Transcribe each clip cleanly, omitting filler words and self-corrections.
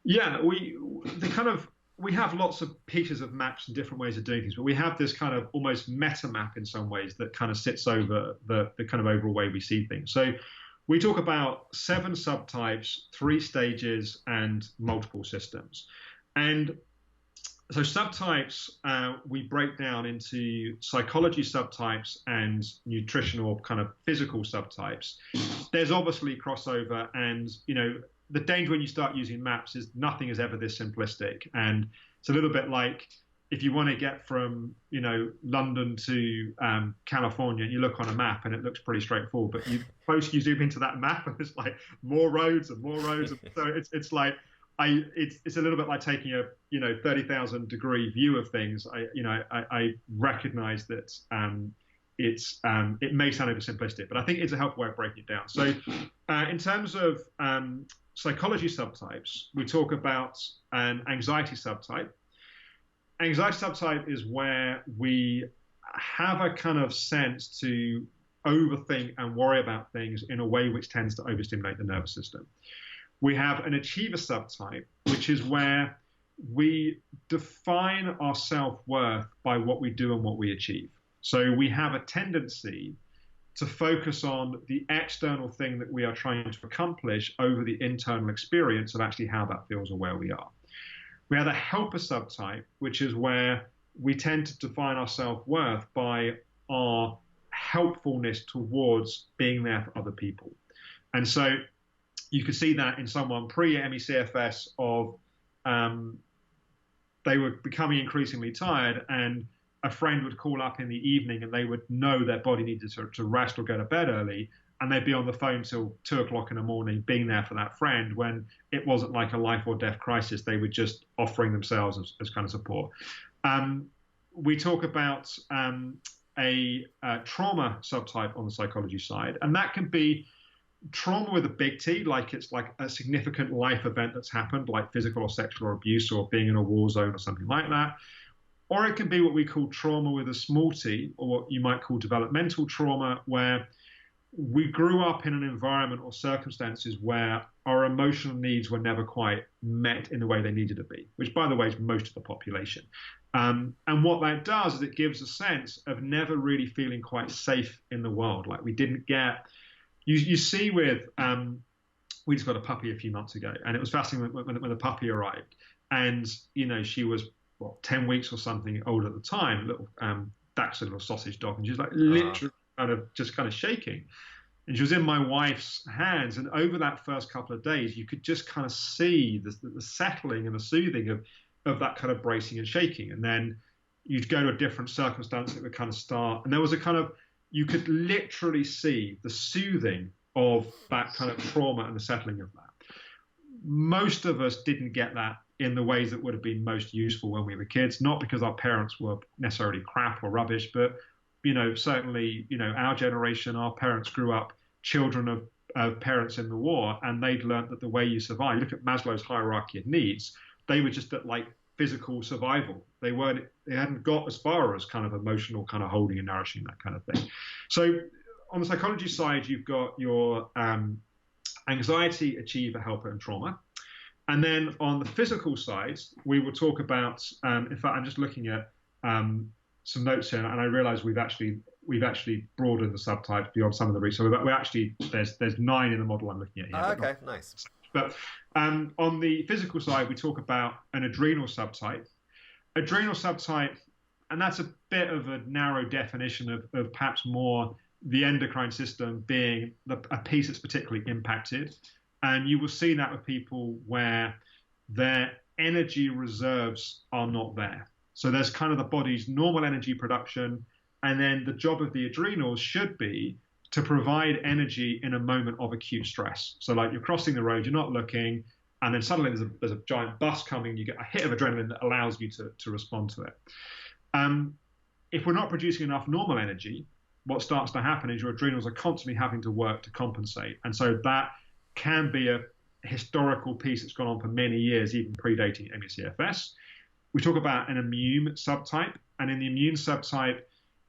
Yeah, we have lots of pieces of maps and different ways of doing things, but we have this kind of almost meta map in some ways that kind of sits over the kind of overall way we see things. So we talk about 7 subtypes, 3 stages, and multiple systems. And so subtypes we break down into psychology subtypes and nutritional kind of physical subtypes. There's obviously crossover, and the danger when you start using maps is nothing is ever this simplistic, and it's a little bit like if you want to get from London to California, and you look on a map and it looks pretty straightforward, but you zoom into that map and it's like more roads and more roads, and so it's like it's a little bit like taking a 30,000 degree view of things. I recognize that it may sound oversimplistic, but I think it's a helpful way of breaking it down. So in terms of psychology subtypes, we talk about an anxiety subtype. Anxiety subtype is where we have a kind of sense to overthink and worry about things in a way which tends to overstimulate the nervous system. We have an achiever subtype, which is where we define our self-worth by what we do and what we achieve. So we have a tendency to focus on the external thing that we are trying to accomplish over the internal experience of actually how that feels or where we are. We have a helper subtype, which is where we tend to define our self-worth by our helpfulness towards being there for other people. And so you could see that in someone pre-ME/CFS of they were becoming increasingly tired, and a friend would call up in the evening and they would know their body needed to rest or go to bed early, and they'd be on the phone till 2 o'clock in the morning being there for that friend when it wasn't like a life or death crisis. They were just offering themselves as kind of support. We talk about a trauma subtype on the psychology side, and that can be trauma with a big T, like it's like a significant life event that's happened, like physical or sexual abuse or being in a war zone or something like that. Or it can be what we call trauma with a small t, or what you might call developmental trauma, where we grew up in an environment or circumstances where our emotional needs were never quite met in the way they needed to be, which, by the way, is most of the population. And what that does is it gives a sense of never really feeling quite safe in the world. Like we didn't get... You see with... we just got a puppy a few months ago, and it was fascinating when the puppy arrived. And, she was 10 weeks or something old at the time, little Dachshund, little sausage dog, and she was like literally kind of shaking. And she was in my wife's hands, and over that first couple of days, you could just kind of see the settling and the soothing of that kind of bracing and shaking. And then you'd go to a different circumstance, it would kind of start, and there was a kind of, you could literally see the soothing of that kind of trauma and the settling of that. Most of us didn't get that in the ways that would have been most useful when we were kids, not because our parents were necessarily crap or rubbish, but certainly our generation, our parents grew up children of parents in the war, and they'd learned that the way you survive, you look at Maslow's hierarchy of needs, they were just at like physical survival. They hadn't got as far as kind of emotional kind of holding and nourishing, that kind of thing. So on the psychology side, you've got your anxiety, achiever, helper, and trauma. And then on the physical side, we will talk about, in fact, I'm just looking at some notes here, and I realize we've actually broadened the subtypes beyond some of the research. So we actually, there's 9 in the model I'm looking at here. Okay, nice. But on the physical side, we talk about an adrenal subtype. Adrenal subtype, and that's a bit of a narrow definition of perhaps more the endocrine system being a piece that's particularly impacted. And you will see that with people where their energy reserves are not there. So there's kind of the body's normal energy production, and then the job of the adrenals should be to provide energy in a moment of acute stress. So like you're crossing the road, you're not looking, and then suddenly there's a giant bus coming, you get a hit of adrenaline that allows you to respond to it. If we're not producing enough normal energy, what starts to happen is your adrenals are constantly having to work to compensate. And so that can be a historical piece that's gone on for many years, even predating ME/CFS. We talk about an immune subtype, and in the immune subtype,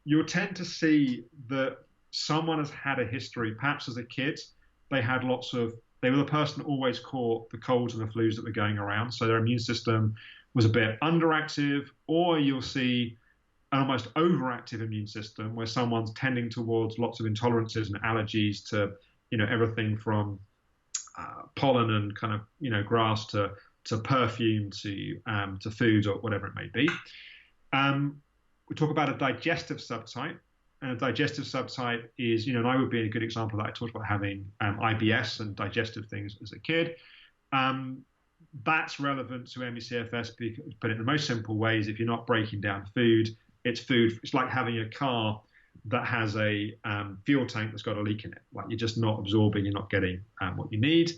you'll tend to see that someone has had a history, perhaps as a kid, they had lots of they were the person that always caught the colds and the flus that were going around. So their immune system was a bit underactive, or you'll see an almost overactive immune system where someone's tending towards lots of intolerances and allergies to, everything from pollen and kind of, grass to perfume to food or whatever it may be. We talk about a digestive subtype. And a digestive subtype is, and I would be a good example of that. I talked about having IBS and digestive things as a kid. That's relevant to ME/CFS, but in the most simple ways, if you're not breaking down food, it's food. It's like having a car that has a fuel tank that's got a leak in it. Like you're just not absorbing, you're not getting what you need.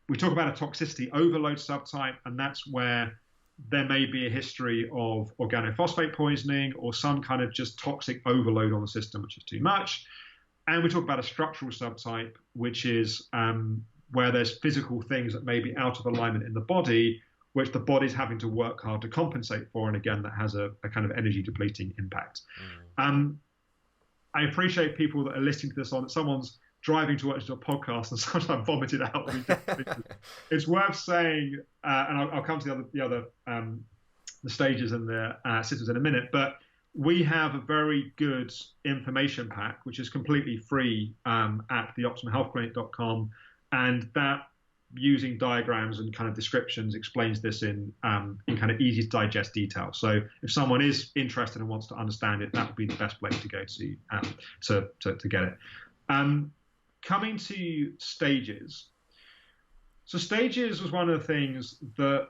We talk about a toxicity overload subtype, and that's where there may be a history of organophosphate poisoning or some kind of just toxic overload on the system, which is too much. And we talk about a structural subtype, which is where there's physical things that may be out of alignment in the body, which the body's having to work hard to compensate for. And again, that has a kind of energy depleting impact. I appreciate people that are listening to this on someone's driving to watch a podcast and sometimes vomited out. It's worth saying, and I'll come to the stages and the symptoms in a minute, but we have a very good information pack, which is completely free at the optimumhealthclinic.com, and that using diagrams and kind of descriptions explains this in kind of easy to digest detail. So if someone is interested and wants to understand it, that would be the best place to go to get it. Coming to stages. So stages was one of the things that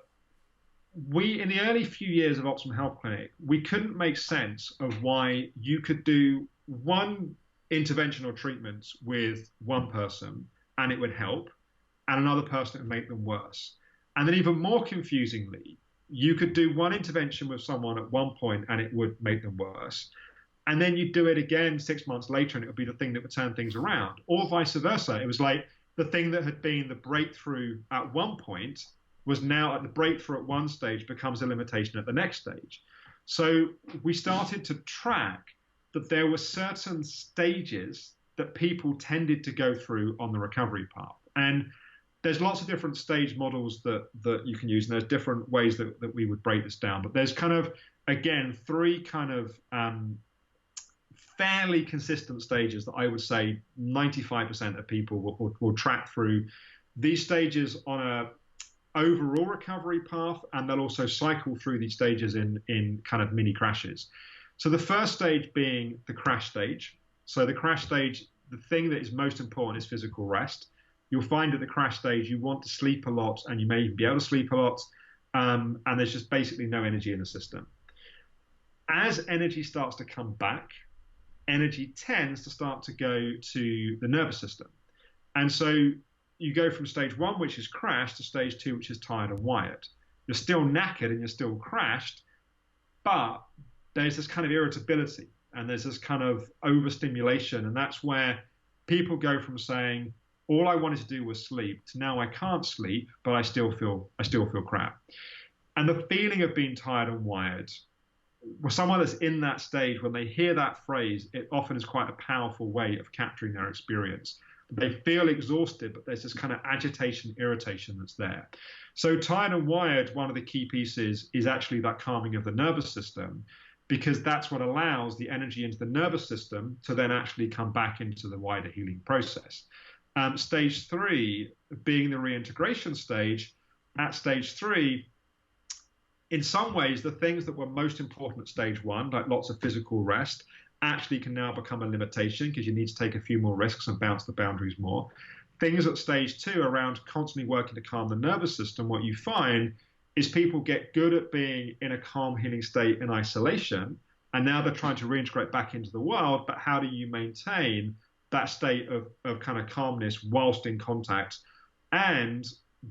we, in the early few years of Optimum Health Clinic, we couldn't make sense of why you could do one intervention or treatment with one person and it would help, and another person it would make them worse. And then even more confusingly, you could do one intervention with someone at one point and it would make them worse. And then you'd do it again 6 months later and it would be the thing that would turn things around, or vice versa. It was like the thing that had been the breakthrough at one point was now at the breakthrough at one stage becomes a limitation at the next stage. So we started to track that there were certain stages that people tended to go through on the recovery path. And there's lots of different stage models that you can use, and there's different ways that we would break this down. But there's kind of, again, three kind of fairly consistent stages that I would say 95% of people will track through these stages on a overall recovery path, and they'll also cycle through these stages in kind of mini crashes. So the first stage being the crash stage. So the crash stage, the thing that is most important is physical rest. You'll find at the crash stage you want to sleep a lot, and you may even be able to sleep a lot, and there's just basically no energy in the system. As energy starts to come back, energy tends to start to go to the nervous system. And so you go from stage one, which is crash, to stage two, which is tired and wired. You're still knackered and you're still crashed, but there's this kind of irritability and there's this kind of overstimulation. And that's where people go from saying, all I wanted to do was sleep, to now I can't sleep, but I still feel crap. And the feeling of being tired and wired, well, someone that's in that stage, when they hear that phrase, it often is quite a powerful way of capturing their experience. They feel exhausted, but there's this kind of agitation, irritation that's there. So tired and wired, one of the key pieces is actually that calming of the nervous system, because that's what allows the energy into the nervous system to then actually come back into the wider healing process. Stage three being the reintegration stage. At stage three, in some ways, the things that were most important at stage one, like lots of physical rest, actually can now become a limitation because you need to take a few more risks and bounce the boundaries more. Things at stage two around constantly working to calm the nervous system, what you find is people get good at being in a calm, healing state in isolation, and now they're trying to reintegrate back into the world, but how do you maintain that state of kind of calmness whilst in contact and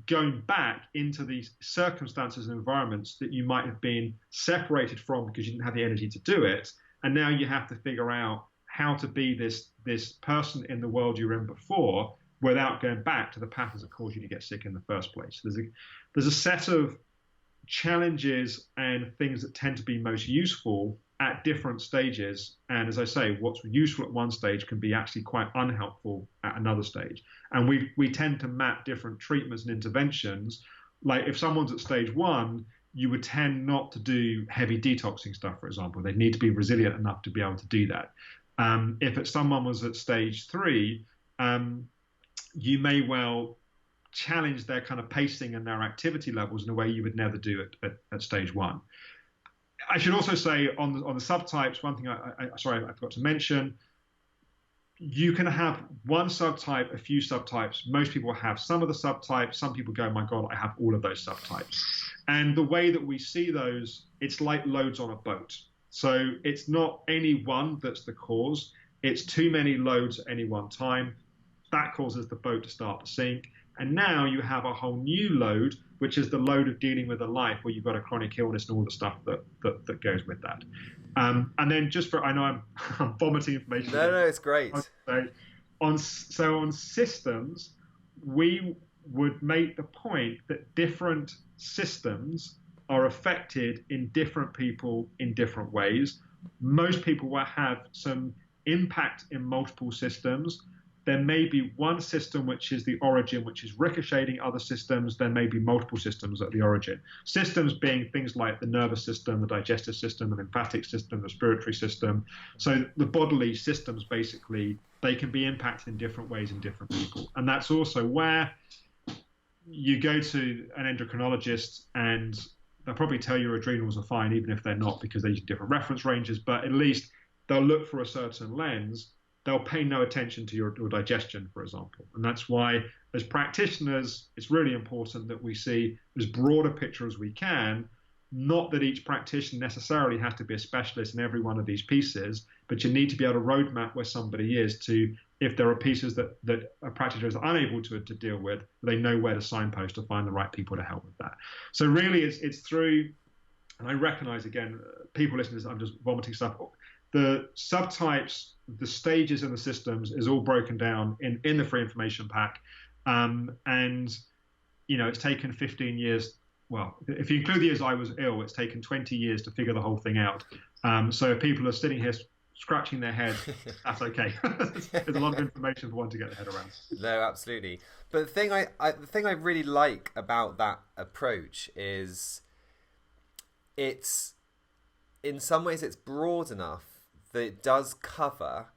going back into these circumstances and environments that you might have been separated from because you didn't have the energy to do it. And now you have to figure out how to be this person in the world you were in before without going back to the patterns that caused you to get sick in the first place. There's a set of challenges and things that tend to be most useful at different stages. And as I say, what's useful at one stage can be actually quite unhelpful at another stage. And we tend to map different treatments and interventions. Like if someone's at stage 1, you would tend not to do heavy detoxing stuff, for example. They need to be resilient enough to be able to do that. If someone was at stage 3, you may well challenge their kind of pacing and their activity levels in a way you would never do at stage 1. I should also say on the subtypes, one thing I forgot to mention, you can have one subtype, a few subtypes. Most people have some of the subtypes. Some people go, my God, I have all of those subtypes. And the way that we see those, it's like loads on a boat. So it's not any one that's the cause. It's too many loads at any one time. That causes the boat to start to sink. And now you have a whole new load, which is the load of dealing with a life where you've got a chronic illness and all the stuff that goes with that. And then I know I'm vomiting information. No, it's great. On systems, we would make the point that different systems are affected in different people in different ways. Most people will have some impact in multiple systems. There may be one system which is the origin, which is ricocheting other systems. There may be multiple systems at the origin. Systems being things like the nervous system, the digestive system, the lymphatic system, the respiratory system. So the bodily systems, basically, they can be impacted in different ways in different people. And that's also where you go to an endocrinologist and they'll probably tell you your adrenals are fine, even if they're not, because they use different reference ranges, but at least they'll look for a certain lens. They'll pay no attention to your digestion, for example. And that's why, as practitioners, it's really important that we see as broad a picture as we can. Not that each practitioner necessarily has to be a specialist in every one of these pieces, but you need to be able to roadmap where somebody is to, if there are pieces that a practitioner is unable to deal with, they know where to signpost to find the right people to help with that. So really, it's through, and I recognize, again, people listening to this, I'm just vomiting stuff. The subtypes, the stages and the systems is all broken down in the free information pack. And, it's taken 15 years. Well, if you include the years I was ill, it's taken 20 years to figure the whole thing out. So if people are sitting here scratching their head, that's okay. There's a lot of information for one to get their head around. No, absolutely. But the thing I really like about that approach is it's, in some ways, it's broad enough that it does cover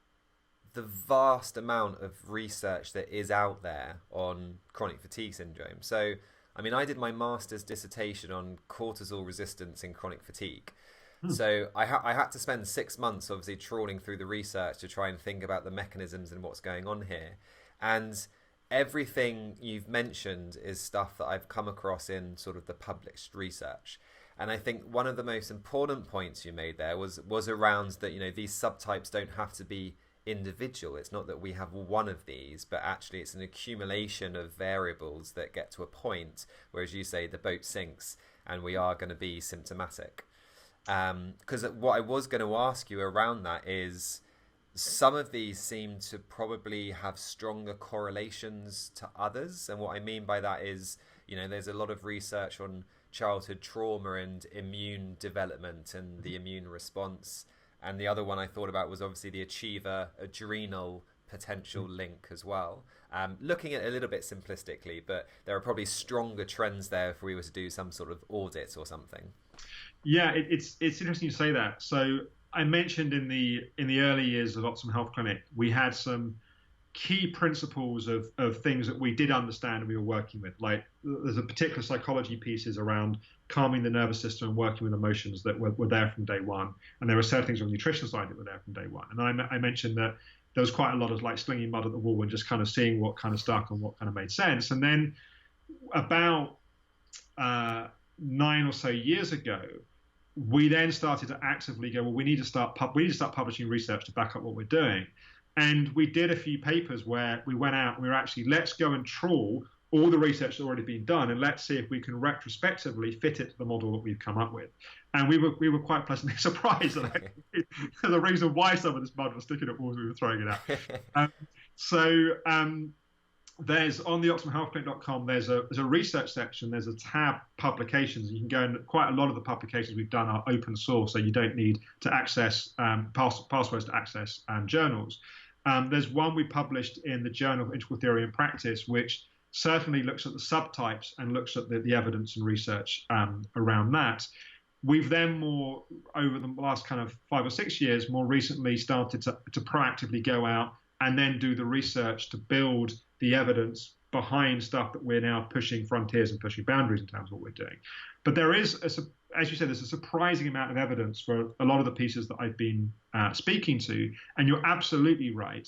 the vast amount of research that is out there on chronic fatigue syndrome. So, I mean, I did my master's dissertation on cortisol resistance in chronic fatigue. So I had to spend 6 months, obviously, trawling through the research to try and think about the mechanisms and what's going on here. And everything you've mentioned is stuff that I've come across in sort of the published research. And I think one of the most important points you made there was around that, these subtypes don't have to be individual. It's not that we have one of these, but actually it's an accumulation of variables that get to a point where, as you say, the boat sinks and we are going to be symptomatic. Because what I was going to ask you around that is, some of these seem to probably have stronger correlations to others. And what I mean by that is, there's a lot of research on childhood trauma and immune development and the immune response. And the other one I thought about was obviously the achiever adrenal potential link as well. Looking at it a little bit simplistically, but there are probably stronger trends there if we were to do some sort of audit or something. Yeah, it's interesting you say that. So I mentioned in the early years of Optimum Health Clinic, we had some key principles of things that we did understand and we were working with. Like, there's a particular psychology pieces around calming the nervous system and working with emotions that were there from day one. And there were certain things on the nutrition side that were there from day one. And I mentioned that there was quite a lot of like slinging mud at the wall and just kind of seeing what kind of stuck and what kind of made sense. And then about 9 or so years ago, we then started to actively go, well, we need to start publishing research to back up what we're doing. And we did a few papers where we went out and we were actually, let's go and trawl all the research that's already been done and let's see if we can retrospectively fit it to the model that we've come up with. And we were quite pleasantly surprised that the reason why some of this mud was sticking at walls, we were throwing it out. there's on the optimumhealthclinic.com, there's a research section, there's a tab publications. You can go, and quite a lot of the publications we've done are open source, so you don't need to access passwords to access journals. There's one we published in the Journal of Integral Theory and Practice, which certainly looks at the subtypes and looks at the evidence and research around that. We've then more, over the last kind of 5 or 6 years, more recently started to proactively go out and then do the research to build the evidence behind stuff that we're now pushing frontiers and pushing boundaries in terms of what we're doing. But there is, as you said, there's a surprising amount of evidence for a lot of the pieces that I've been speaking to. And you're absolutely right.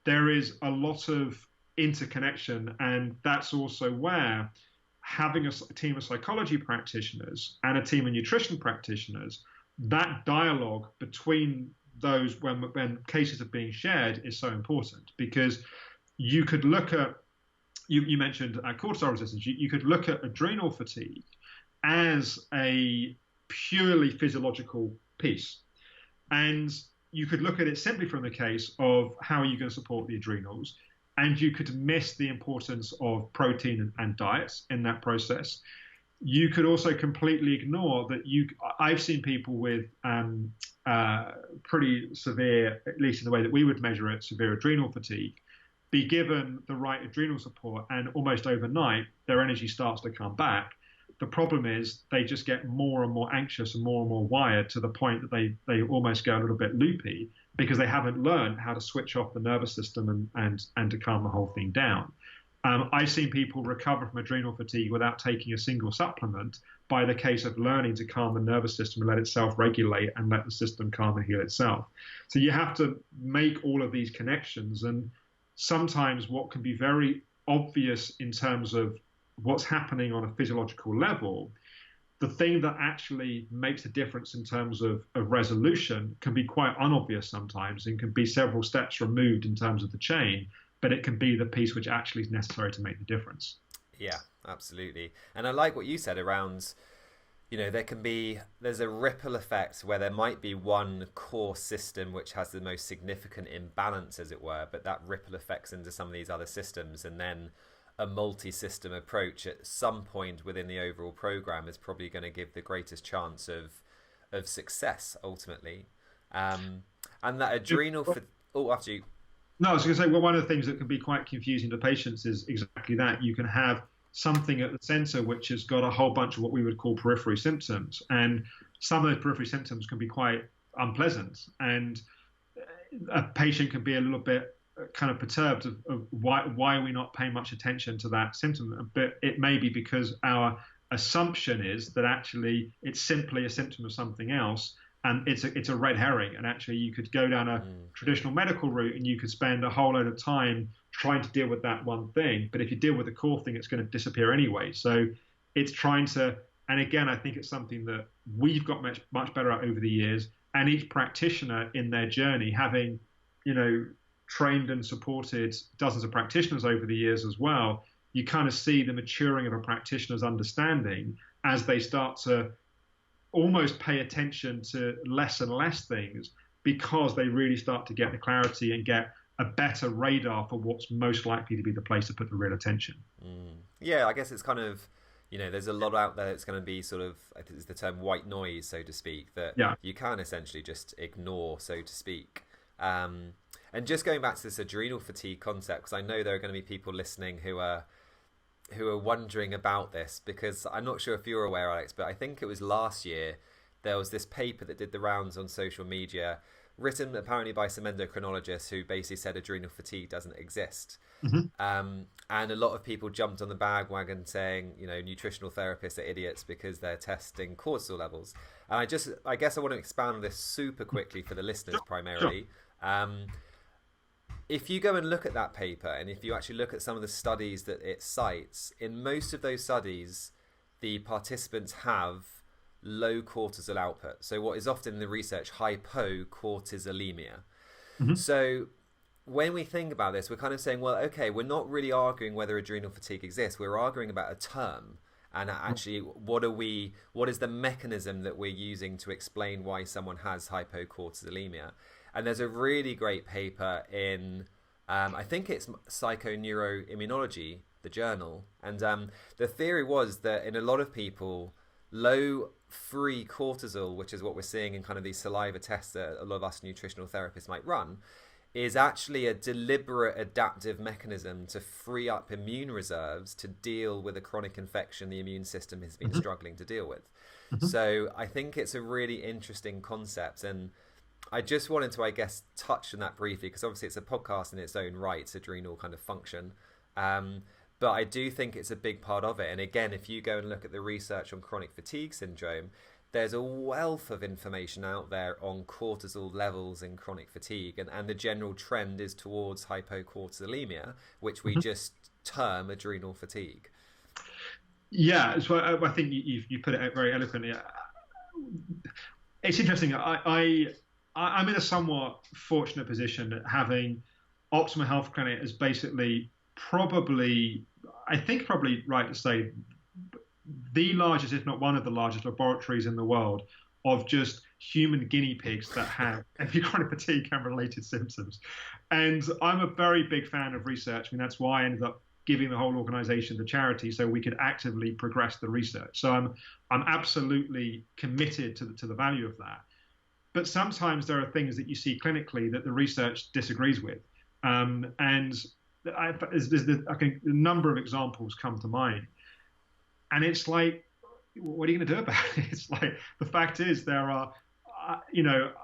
There is a lot of interconnection, and that's also where having a team of psychology practitioners and a team of nutrition practitioners, that dialogue between those when cases are being shared is so important, because you could look at, you mentioned cortisol resistance, you could look at adrenal fatigue as a purely physiological piece. And you could look at it simply from the case of how are you going to support the adrenals, and you could miss the importance of protein and diets in that process. You could also completely ignore that I've seen people with pretty severe, at least in the way that we would measure it, severe adrenal fatigue, be given the right adrenal support, and almost overnight, their energy starts to come back. The problem is they just get more and more anxious and more wired, to the point that they almost go a little bit loopy, because they haven't learned how to switch off the nervous system and to calm the whole thing down. I've seen people recover from adrenal fatigue without taking a single supplement, by the case of learning to calm the nervous system and let it self-regulate and let the system calm and heal itself. So you have to make all of these connections, and sometimes what can be very obvious in terms of what's happening on a physiological level, the thing that actually makes a difference in terms of resolution can be quite unobvious sometimes, and can be several steps removed in terms of the chain, but it can be the piece which actually is necessary to make the difference. Yeah, absolutely. And I like what you said around, there's a ripple effect where there might be one core system which has the most significant imbalance, as it were, but that ripple affects into some of these other systems, and then a multi-system approach at some point within the overall program is probably going to give the greatest chance of success ultimately. And that adrenal after you. No, I was going to say, well, one of the things that can be quite confusing to patients is exactly that. You can have something at the center which has got a whole bunch of what we would call periphery symptoms, and some of those periphery symptoms can be quite unpleasant, and a patient can be a little bit kind of perturbed of why are we not paying much attention to that symptom. But it may be because our assumption is that actually it's simply a symptom of something else, and it's a red herring. And actually you could go down a traditional medical route and you could spend a whole load of time trying to deal with that one thing, but if you deal with the core thing, it's going to disappear anyway. So it's trying to, and again, I think it's something that we've got much better at over the years, and each practitioner in their journey, having trained and supported dozens of practitioners over the years as well, you kind of see the maturing of a practitioner's understanding as they start to almost pay attention to less and less things, because they really start to get the clarity and get a better radar for what's most likely to be the place to put the real attention. Yeah, I guess it's kind of, there's a lot out there that's going to be sort of, I think it's the term white noise, so to speak, that you can essentially just ignore, so to speak. And just going back to this adrenal fatigue concept, because I know there are going to be people listening who are wondering about this, because I'm not sure if you're aware, Alex, but I think it was last year there was this paper that did the rounds on social media, written apparently by some endocrinologists, who basically said adrenal fatigue doesn't exist. And a lot of people jumped on the bandwagon saying, nutritional therapists are idiots because they're testing cortisol levels. And I guess I want to expand on this super quickly for the listeners primarily. If you go and look at that paper, and if you actually look at some of the studies that it cites, in most of those studies, the participants have low cortisol output. So what is often in the research, Hypo Cortisolemia. So when we think about this, we're kind of saying, well, okay, we're not really arguing whether adrenal fatigue exists. We're arguing about a term. And actually, what is the mechanism that we're using to explain why someone has hypocortisolemia? And there's a really great paper in I think it's Psychoneuroimmunology, the journal. And the theory was that in a lot of people, low free cortisol, which is what we're seeing in kind of these saliva tests that a lot of us nutritional therapists might run, is actually a deliberate adaptive mechanism to free up immune reserves to deal with a chronic infection the immune system has been struggling to deal with. So I think it's a really interesting concept, and I just wanted to, I guess, touch on that briefly, because obviously it's a podcast in its own right, it's adrenal kind of function. But I do think it's a big part of it. And again, if you go and look at the research on chronic fatigue syndrome, there's a wealth of information out there on cortisol levels in chronic fatigue. And the general trend is towards hypocortisolemia, which we just term adrenal fatigue. Yeah, so I think you put it very eloquently. It's interesting. I'm in a somewhat fortunate position, having Optimum Health Clinic as basically probably right to say, the largest, if not one of the largest laboratories in the world of just human guinea pigs that have every chronic fatigue and related symptoms. And I'm a very big fan of research. I mean, that's why I ended up giving the whole organization to charity, so we could actively progress the research. So I'm absolutely committed to the value of that. But sometimes there are things that you see clinically that the research disagrees with. And I think a number of examples come to mind. And it's like, what are you going to do about it? It's like, the fact is there are,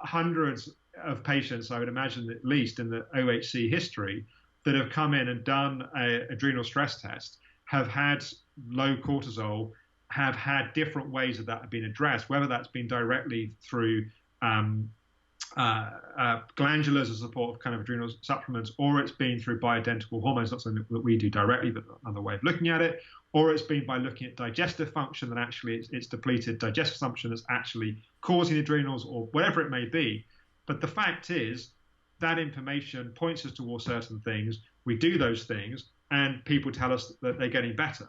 hundreds of patients, I would imagine at least in the OHC history, that have come in and done an adrenal stress test, have had low cortisol, have had different ways that have been addressed, whether that's been directly through glandulars as support of kind of adrenal supplements, or it's been through bioidentical hormones, not something that we do directly, but another way of looking at it, or it's been by looking at digestive function, that actually it's depleted digestive function that's actually causing adrenals, or whatever it may be. But the fact is that information points us towards certain things. We do those things, and people tell us that they're getting better.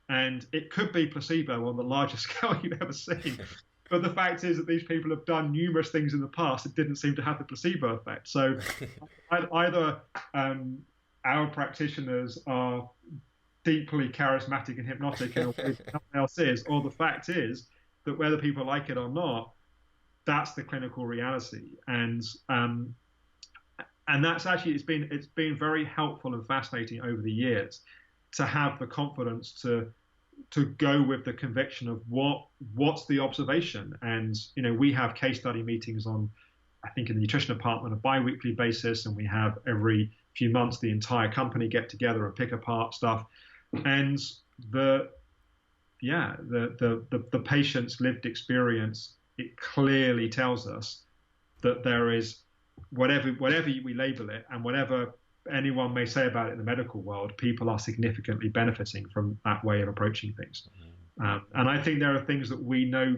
And it could be placebo on the largest scale you've ever seen. But the fact is that these people have done numerous things in the past that didn't seem to have the placebo effect. So either our practitioners are deeply charismatic and hypnotic, and nothing else is, or the fact is that whether people like it or not, that's the clinical reality. And that's actually, it's been very helpful and fascinating over the years to have the confidence to go with the conviction of what's the observation. And we have case study meetings on, I think in the nutrition department, a bi-weekly basis, and we have every few months the entire company get together and pick apart stuff. And the patient's lived experience, it clearly tells us that there is, whatever we label it, and whatever anyone may say about it in the medical world, people are significantly benefiting from that way of approaching things. And I think there are things that we know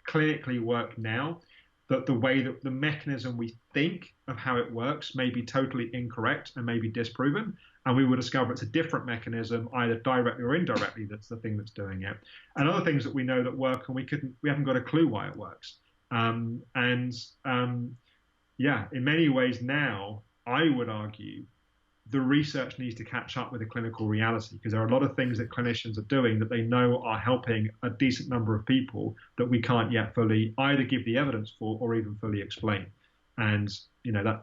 clinically work now, that the way that the mechanism we think of how it works may be totally incorrect and may be disproven, and we will discover it's a different mechanism, either directly or indirectly, that's the thing that's doing it. And other things that we know that work, and we haven't got a clue why it works. In many ways now, I would argue the research needs to catch up with the clinical reality, because there are a lot of things that clinicians are doing that they know are helping a decent number of people that we can't yet fully either give the evidence for or even fully explain. And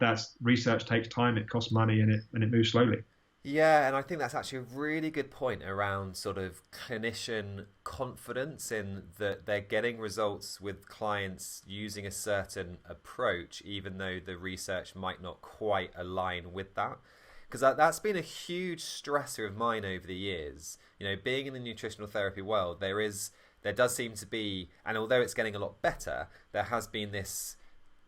that's research takes time, it costs money, and it moves slowly. Yeah, and I think that's actually a really good point around sort of clinician confidence in that they're getting results with clients using a certain approach, even though the research might not quite align with that. Because that's been a huge stressor of mine over the years. Being in the nutritional therapy world, there does seem to be, and although it's getting a lot better, there has been this,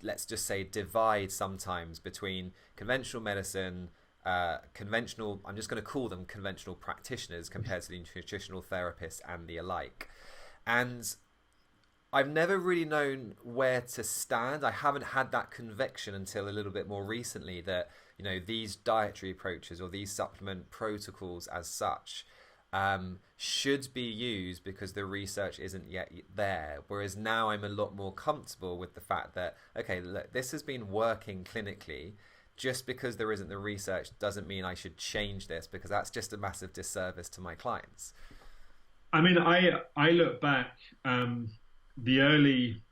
let's just say, divide sometimes between conventional medicine, I'm just going to call them conventional practitioners compared to the nutritional therapists and the alike. And I've never really known where to stand. I haven't had that conviction until a little bit more recently that these dietary approaches or these supplement protocols as such should be used because the research isn't yet there. Whereas now I'm a lot more comfortable with the fact that, okay, look, this has been working clinically. just because there isn't the research doesn't mean I should change this, because that's just a massive disservice to my clients. I mean, I look back, the early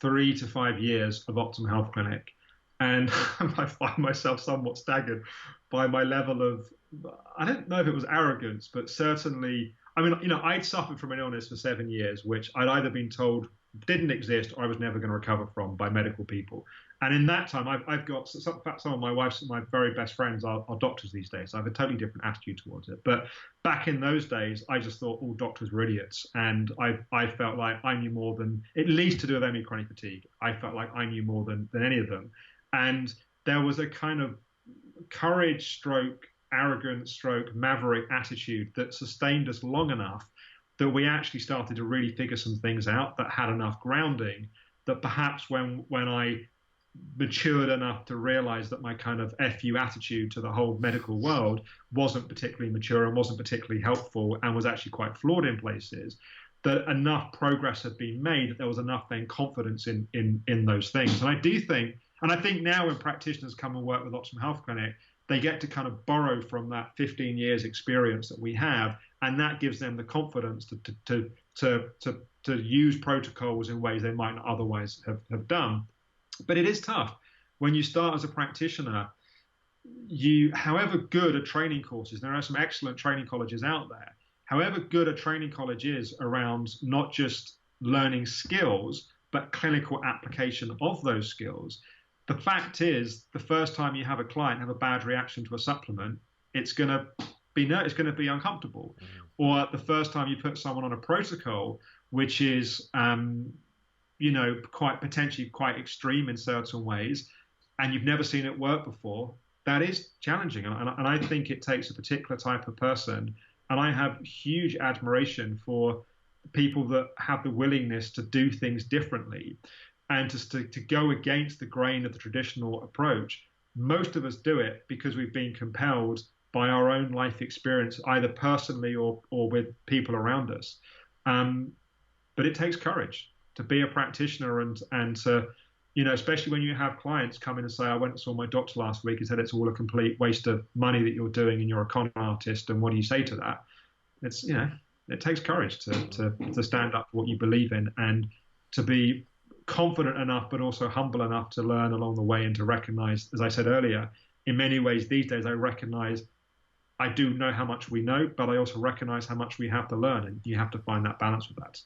3 to 5 years of Optimum Health Clinic, and I find myself somewhat staggered by my level of, I don't know if it was arrogance, but certainly, I mean, I'd suffered from an illness for 7 years, which I'd either been told didn't exist or I was never going to recover from by medical people. And in that time, I've got some of my very best friends are doctors these days. So I have a totally different attitude towards it. But back in those days, I just thought all doctors were idiots. And I felt like I knew more than, at least to do with any chronic fatigue, I felt like I knew more than any of them. And there was a kind of courage stroke, arrogance stroke, maverick attitude that sustained us long enough that we actually started to really figure some things out that had enough grounding that perhaps when I matured enough to realize that my kind of FU attitude to the whole medical world wasn't particularly mature and wasn't particularly helpful and was actually quite flawed in places, that enough progress had been made that there was enough then confidence in those things. And I do think, and I think now when practitioners come and work with Optimum Health Clinic, they get to kind of borrow from that 15 years experience that we have, and that gives them the confidence to use protocols in ways they might not otherwise have done. But it is tough when you start as a practitioner. However good a training course is, there are some excellent training colleges out there. However good a training college is around not just learning skills, but clinical application of those skills, the fact is, the first time you have a client have a bad reaction to a supplement, it's going to be uncomfortable. Mm-hmm. Or the first time you put someone on a protocol, which is, potentially quite extreme in certain ways, and you've never seen it work before, that is challenging. And I think it takes a particular type of person. And I have huge admiration for people that have the willingness to do things differently and to go against the grain of the traditional approach. Most of us do it because we've been compelled by our own life experience, either personally or with people around us. But it takes courage to be a practitioner and to, especially when you have clients come in and say, I went and saw my doctor last week and said it's all a complete waste of money that you're doing and you're a con artist. And what do you say to that? It's, it takes courage to stand up for what you believe in and to be confident enough, but also humble enough to learn along the way and to recognize, as I said earlier, in many ways these days, I recognize I do know how much we know, but I also recognize how much we have to learn, and you have to find that balance with that.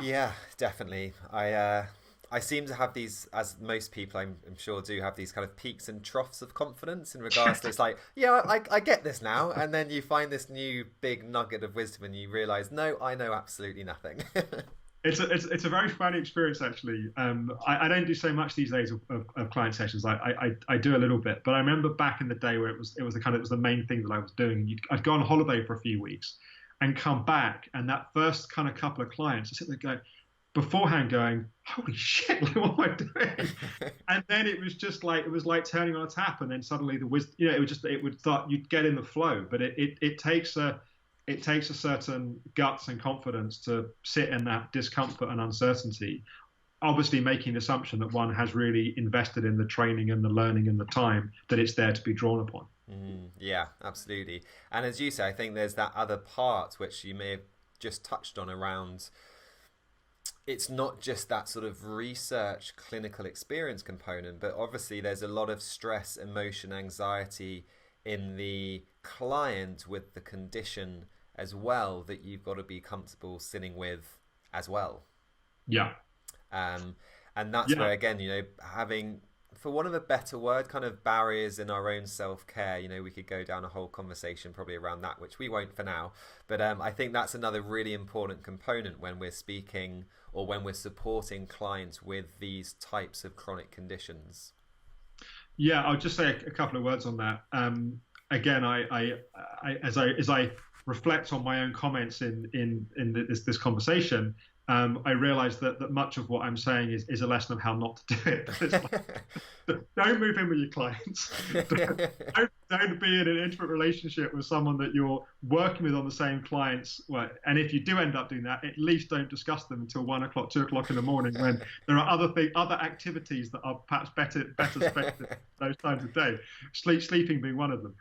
Yeah, definitely. I seem to have these, as most people I'm sure do, have these kind of peaks and troughs of confidence in regards to, it's like, yeah, I get this now. And then you find this new big nugget of wisdom and you realize, no, I know absolutely nothing. It's a very funny experience, actually. I don't do so much these days of client sessions. I do a little bit, but I remember back in the day where it was the main thing that I was doing. I'd go on holiday for a few weeks and come back, and that first kind of couple of clients, I sit there going, beforehand going, holy shit, like, what am I doing? And then it was just like, it was like turning on a tap, and then suddenly the wisdom, it would start, you'd get in the flow. But it takes a certain guts and confidence to sit in that discomfort and uncertainty, obviously making the assumption that one has really invested in the training and the learning and the time that it's there to be drawn upon. Yeah, absolutely. And as you say, I think there's that other part which you may have just touched on around, it's not just that sort of research clinical experience component, but obviously there's a lot of stress, emotion, anxiety in the client with the condition as well that you've got to be comfortable sitting with as well. Yeah. And that's where, again, having, for want of a better word, kind of barriers in our own self-care. We could go down a whole conversation probably around that, which we won't for now. But I think that's another really important component when we're speaking or when we're supporting clients with these types of chronic conditions. Yeah, I'll just say a couple of words on that. Again, as I reflect on my own comments in this conversation, I realize that much of what I'm saying is a lesson of how not to do it. Like, don't move in with your clients. don't be in an intimate relationship with someone that you're working with on the same clients. Well, and if you do end up doing that, at least don't discuss them until 1 o'clock, 2 o'clock in the morning, when there are other activities that are perhaps better spent those times of day. Sleeping being one of them.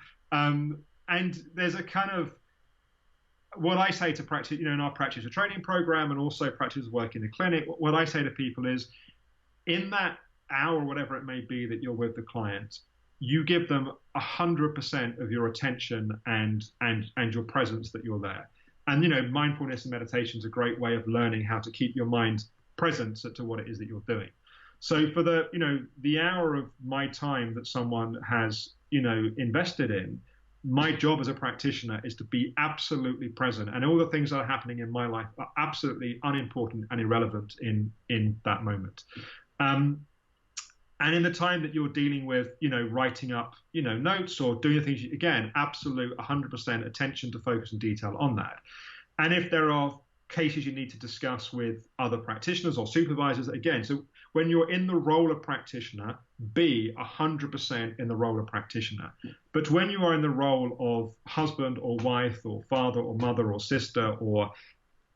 And there's a kind of, what I say to practice, in our practitioner training program, and also practice work in the clinic, what I say to people is, in that hour, whatever it may be that you're with the client, you give them 100% of your attention and your presence, that you're there. And mindfulness and meditation is a great way of learning how to keep your mind present to what it is that you're doing. So for the hour of my time that someone has invested in, my job as a practitioner is to be absolutely present, and all the things that are happening in my life are absolutely unimportant and irrelevant in that moment. And in the time that you're dealing with, writing up, notes or doing the things, again, absolute 100% attention to focus and detail on that. And if there are cases you need to discuss with other practitioners or supervisors, again, so when you're in the role of practitioner, be 100% in the role of practitioner. But when you are in the role of husband or wife or father or mother or sister or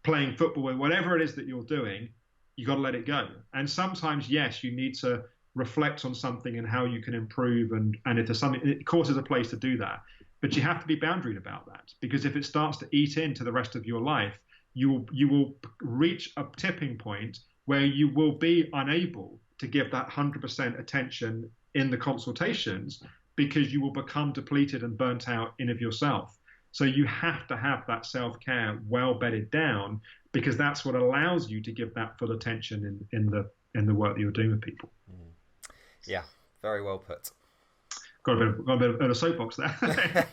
playing football, with whatever it is that you're doing, you got to let it go. And sometimes, yes, you need to reflect on something and how you can improve, and if there's something, of course, there's a place to do that, but you have to be boundaried about that, because if it starts to eat into the rest of your life, you will reach a tipping point where you will be unable to give that 100% attention in the consultations, because you will become depleted and burnt out in of yourself. So you have to have that self-care well bedded down, because that's what allows you to give that full attention in the work that you're doing with people. Yeah, very well put. Got a bit of a soapbox there.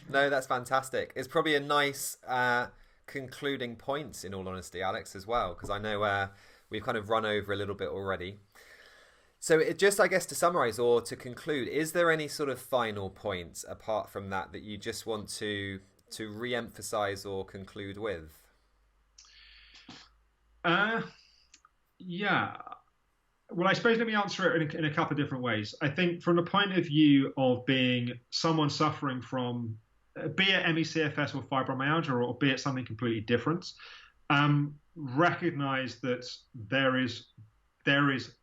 No, that's fantastic. It's probably a nice concluding point, in all honesty, Alex, as well, because I know we've kind of run over a little bit already. So just, I guess, to summarize or to conclude, is there any sort of final points apart from that you just want to re-emphasize or conclude with? Yeah. Well, I suppose let me answer it in a couple of different ways. I think from the point of view of being someone suffering from, be it ME/CFS or fibromyalgia, or be it something completely different, recognize that there is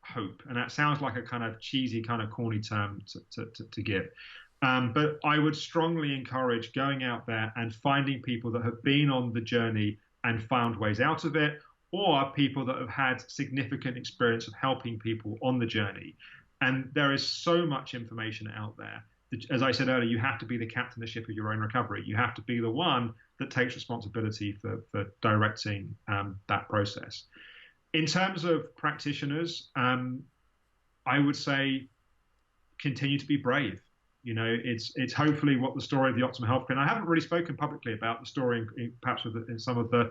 hope. And that sounds like a kind of cheesy, kind of corny term to give. But I would strongly encourage going out there and finding people that have been on the journey and found ways out of it, or people that have had significant experience of helping people on the journey. And there is so much information out there. As I said earlier, you have to be the captain of the ship of your own recovery. You have to be the one that takes responsibility for directing that process. In terms of practitioners, I would say continue to be brave. It's hopefully what the story of the Optimum Health Clinic. I haven't really spoken publicly about the story, perhaps in some of the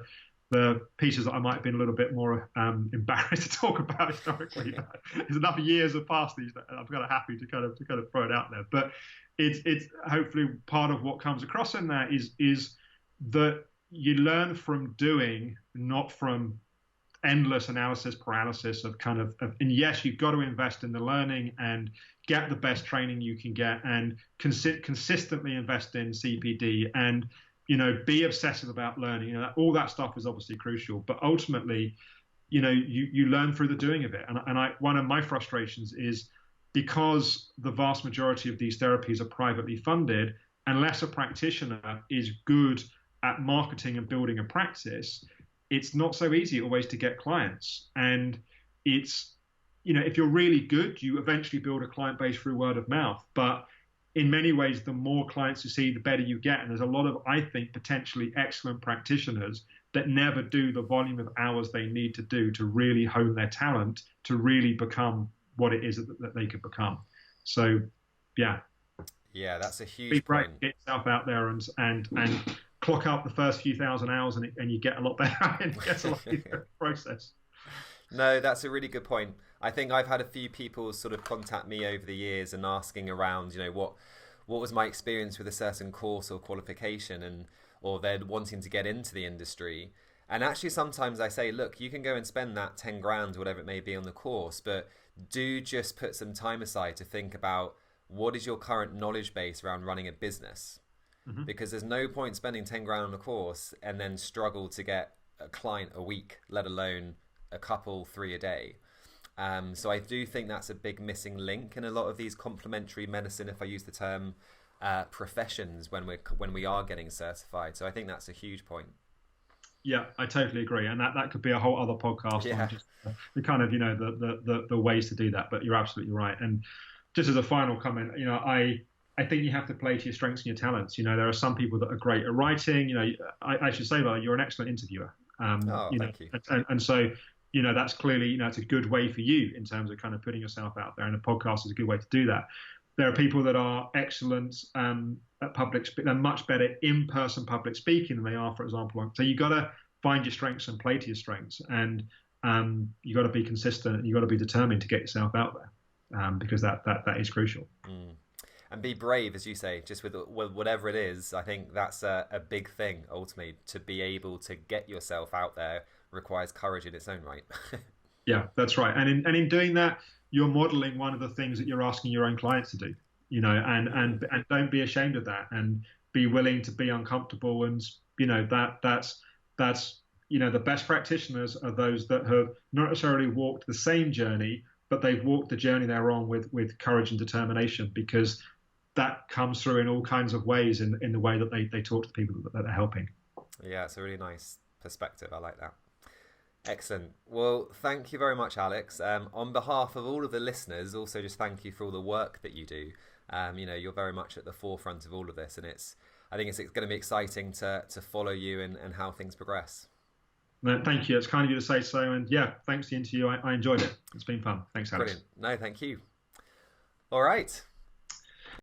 pieces that I might have been a little bit more embarrassed to talk about historically. There's enough years have passed these that I'm kind of happy to kind of throw it out there. But it's hopefully part of what comes across in that is that you learn from doing, not from endless analysis paralysis of and yes, you've got to invest in the learning and get the best training you can get, and consistently invest in CPD, and be obsessive about learning. All that stuff is obviously crucial, but ultimately, you learn through the doing of it. And one of my frustrations is, because the vast majority of these therapies are privately funded, unless a practitioner is good at marketing and building a practice, it's not so easy always to get clients. And it's, if you're really good, you eventually build a client base through word of mouth. But in many ways, the more clients you see, the better you get. And there's a lot of, I think, potentially excellent practitioners that never do the volume of hours they need to do to really hone their talent, to really become what it is that they could become. So, yeah. Yeah, that's a huge be brave, point. get yourself out there and clock up the first few thousand hours, and you get a lot better, and it gets a lot easier process. No, that's a really good point. I think I've had a few people sort of contact me over the years and asking around, what was my experience with a certain course or qualification, or they're wanting to get into the industry. And actually sometimes I say, look, you can go and spend that 10 grand, whatever it may be, on the course, but do just put some time aside to think about what is your current knowledge base around running a business? Mm-hmm. Because there's no point spending 10 grand on a course and then struggle to get a client a week, let alone a couple, 3 a day. So I do think that's a big missing link in a lot of these complementary medicine, if I use the term, professions when we are getting certified. So I think that's a huge point. Yeah, I totally agree, and that could be a whole other podcast Yeah. on just the kind of the ways to do that. But you're absolutely right. And just as a final comment, I think you have to play to your strengths and your talents. There are some people that are great at writing. I should say that you're an excellent interviewer. Thank you. And so that's clearly it's a good way for you in terms of kind of putting yourself out there, and a podcast is a good way to do that. There are people that are excellent at public speaking. They're much better in-person public speaking than they are, for example. So you got to find your strengths and play to your strengths, and you got to be consistent, and you got to be determined to get yourself out there, because that is crucial. And be brave, as you say, just with whatever it is. I think that's a big thing ultimately. To be able to get yourself out there requires courage in its own right. Yeah, that's right. And in doing that, you're modeling one of the things that you're asking your own clients to do, and don't be ashamed of that, and be willing to be uncomfortable. And that's the best practitioners are those that have not necessarily walked the same journey, but they've walked the journey they're on with courage and determination, because that comes through in all kinds of ways in the way that they talk to the people that they're helping. Yeah, it's a really nice perspective. I like that. Excellent. Well, thank you very much, Alex. On behalf of all of the listeners, also just thank you for all the work that you do. You're very much at the forefront of all of this, and I think it's going to be exciting to follow you and how things progress. No, thank you. It's kind of you to say so, and yeah, thanks for the interview. I enjoyed it. It's been fun. Thanks, Alex. Brilliant. No, thank you. All right.